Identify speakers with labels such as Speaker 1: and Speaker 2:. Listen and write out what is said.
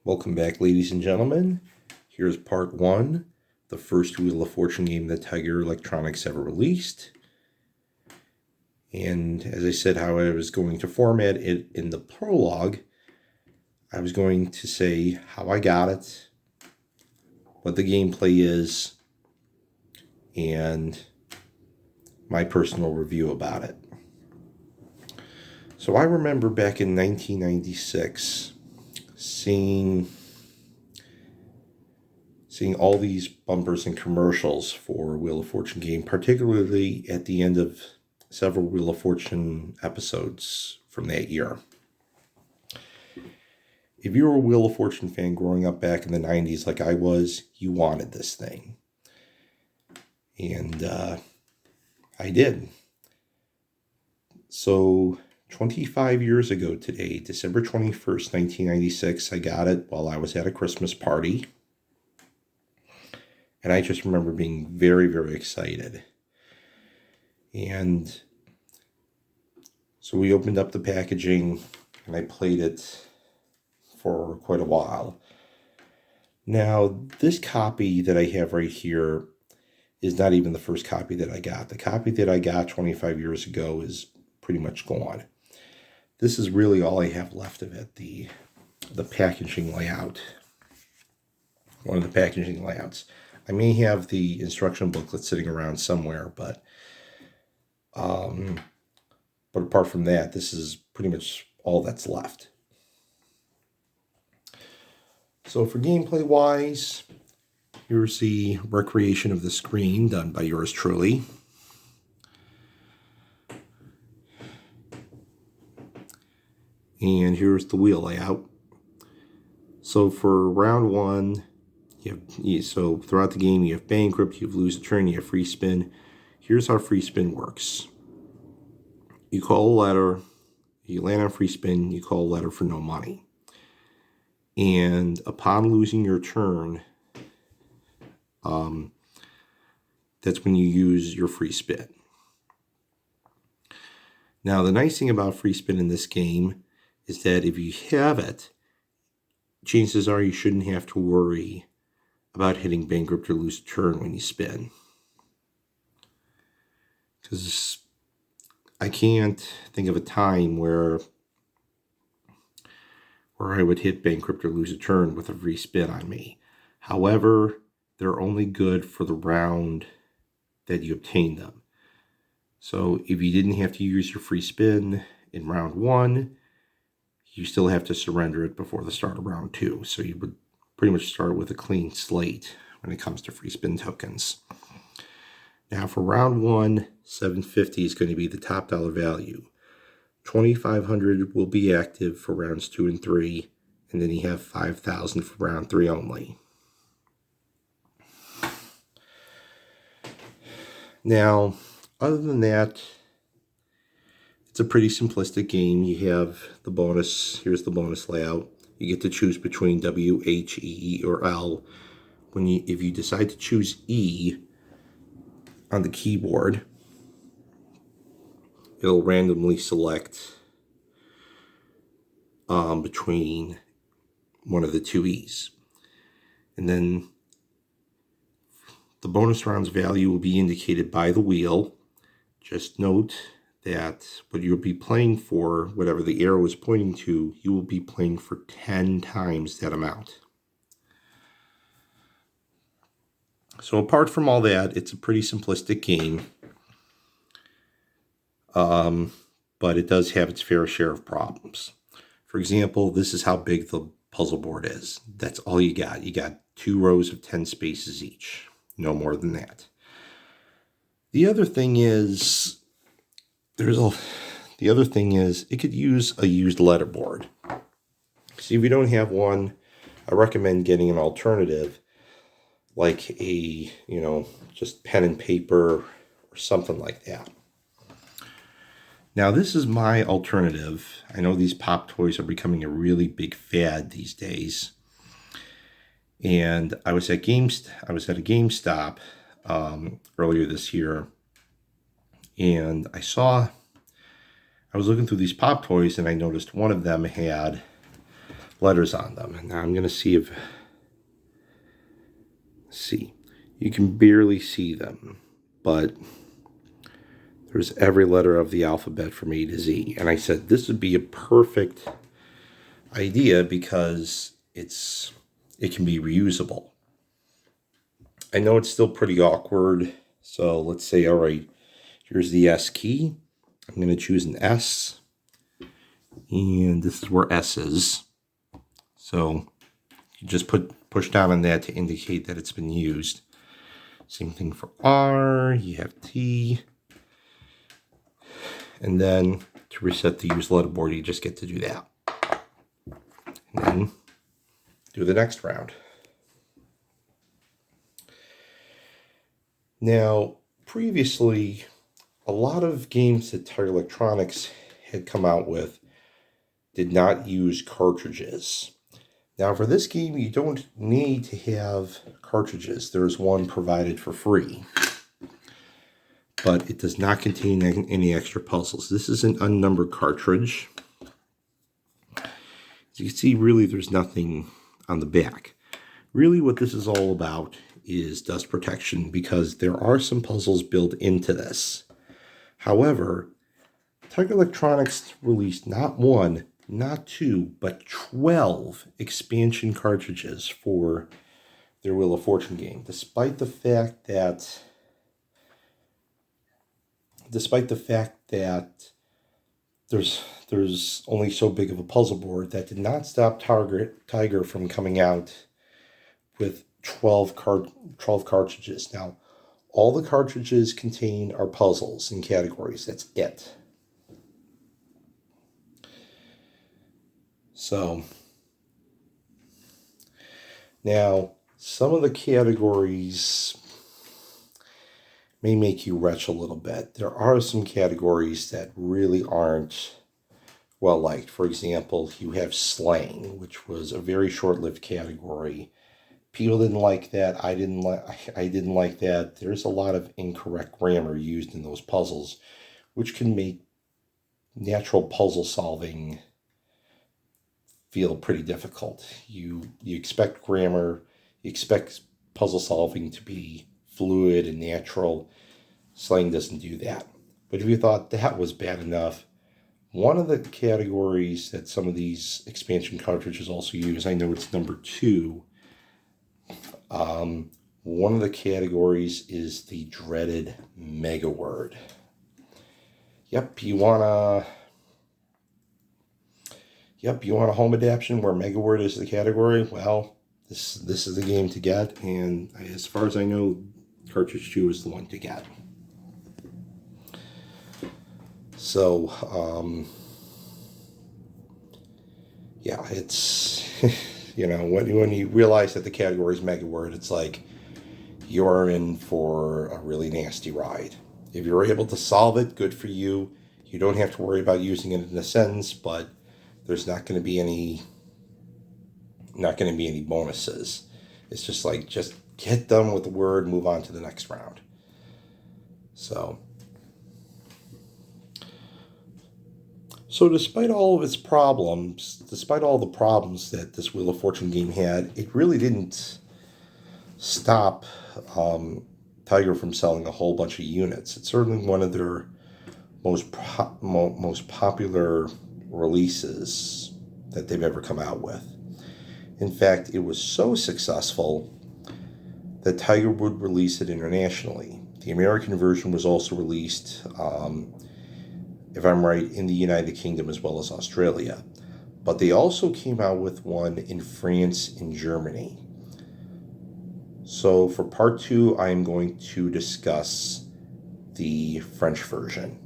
Speaker 1: Welcome back, ladies and gentlemen. Here's part one, the first Wheel of Fortune game that Tiger Electronics ever released. And as I said, how I was going to format it in the prologue, I was going to say how I got it, what the gameplay is, and my personal review about it. So I remember back in 1996 seeing all these bumpers and commercials for Wheel of Fortune game, particularly at the end of several Wheel of Fortune episodes from that year. If you were a Wheel of Fortune fan growing up back in the 90s like I was, you wanted this thing. And I did. So 25 years ago today, December 21st, 1996, I got it while I was at a Christmas party. And I just remember being very, very excited. And so we opened up the packaging and I played it for quite a while. Now, this copy that I have right here is not even the first copy that I got. The copy that I got 25 years ago is pretty much gone. This is really all I have left of it, the packaging layout. One of the packaging layouts. I may have the instruction booklet sitting around somewhere, but apart from that, this is pretty much all that's left. So for gameplay wise, here's the recreation of the screen done by yours truly. And here's the wheel layout. So for round one, so throughout the game, you have bankrupt, you have lose a turn, you have free spin. Here's how free spin works. You call a letter, you land on free spin, you call a letter for no money. And upon losing your turn, that's when you use your free spin. Now, the nice thing about free spin in this game is that if you have it, chances are you shouldn't have to worry about hitting bankrupt or lose a turn when you spin. Because I can't think of a time where I would hit bankrupt or lose a turn with a free spin on me. However, they're only good for the round that you obtain them. So if you didn't have to use your free spin in round one, you still have to surrender it before the start of round two. So you would pretty much start with a clean slate when it comes to free spin tokens. Now for round one, $750 is going to be the top dollar value. $2,500 will be active for rounds 2 and 3, and then you have $5,000 for round 3 only. Now, other than that, it's a pretty simplistic game. You have the bonus. Here's the bonus layout. You get to choose between W, H, E, or L. If you decide to choose E on the keyboard, it'll randomly select between one of the two E's. And then the bonus round's value will be indicated by the wheel. Just note that what you'll be playing for, whatever the arrow is pointing to, you will be playing for 10 times that amount. So apart from all that, it's a pretty simplistic game. But it does have its fair share of problems. For example, this is how big the puzzle board is. That's all you got. You got 2 rows of 10 spaces each. No more than that. The other thing is, it could use a used letterboard. So if you don't have one, I recommend getting an alternative, like a, just pen and paper or something like that. Now, this is my alternative. I know these pop toys are becoming a really big fad these days. And I was at a GameStop earlier this year, and I was looking through these pop toys, and I noticed one of them had letters on them. And now I'm going to see if, see, you can barely see them, but there's every letter of the alphabet from A to Z. And I said this would be a perfect idea because it can be reusable. I know it's still pretty awkward. So let's say, all right, here's the S key. I'm going to choose an S. And this is where S is. So you just push down on that to indicate that it's been used. Same thing for R. You have T. And then to reset the use letter board, you just get to do that. And then do the next round. Now, previously, a lot of games that Tiger Electronics had come out with did not use cartridges. Now, for this game, you don't need to have cartridges. There's one provided for free, but it does not contain any extra puzzles. This is an unnumbered cartridge. As you can see, really, there's nothing on the back. Really, what this is all about is dust protection, because there are some puzzles built into this. However, Tiger Electronics released not one, not two, but 12 expansion cartridges for their Wheel of Fortune game, despite the fact that there's only so big of a puzzle board. That did not stop Tiger from coming out with 12 cartridges. Now, all the cartridges contain are puzzles and categories. That's it. So, now, some of the categories may make you retch a little bit. There are some categories that really aren't well liked. For example, you have slang, which was a very short-lived category. People didn't like that. I didn't like that. There's a lot of incorrect grammar used in those puzzles, which can make natural puzzle solving feel pretty difficult. You expect grammar, you expect puzzle solving to be fluid and natural. Slang doesn't do that. But if you thought that was bad enough, one of the categories that some of these expansion cartridges also use, I know it's number 2, one of the categories is the dreaded mega word. Yep, you want a home adaptation where mega word is the category? Well, this is the game to get, and as far as I know, cartridge 2 is the one to get. So, yeah, it's, when you realize that the category is mega word, it's like you're in for a really nasty ride. If you're able to solve it, good for you. You don't have to worry about using it in a sentence, but there's not going to be any bonuses. It's just like, just get done with the word, move on to the next round. So despite all of its problems, despite all the problems that this Wheel of Fortune game had, it really didn't stop Tiger from selling a whole bunch of units. It's certainly one of their most popular releases that they've ever come out with. In fact, it was so successful that Tiger would release it internationally. The American version was also released, if I'm right, in the United Kingdom as well as Australia. But they also came out with one in France and Germany. So for part 2, I'm going to discuss the French version.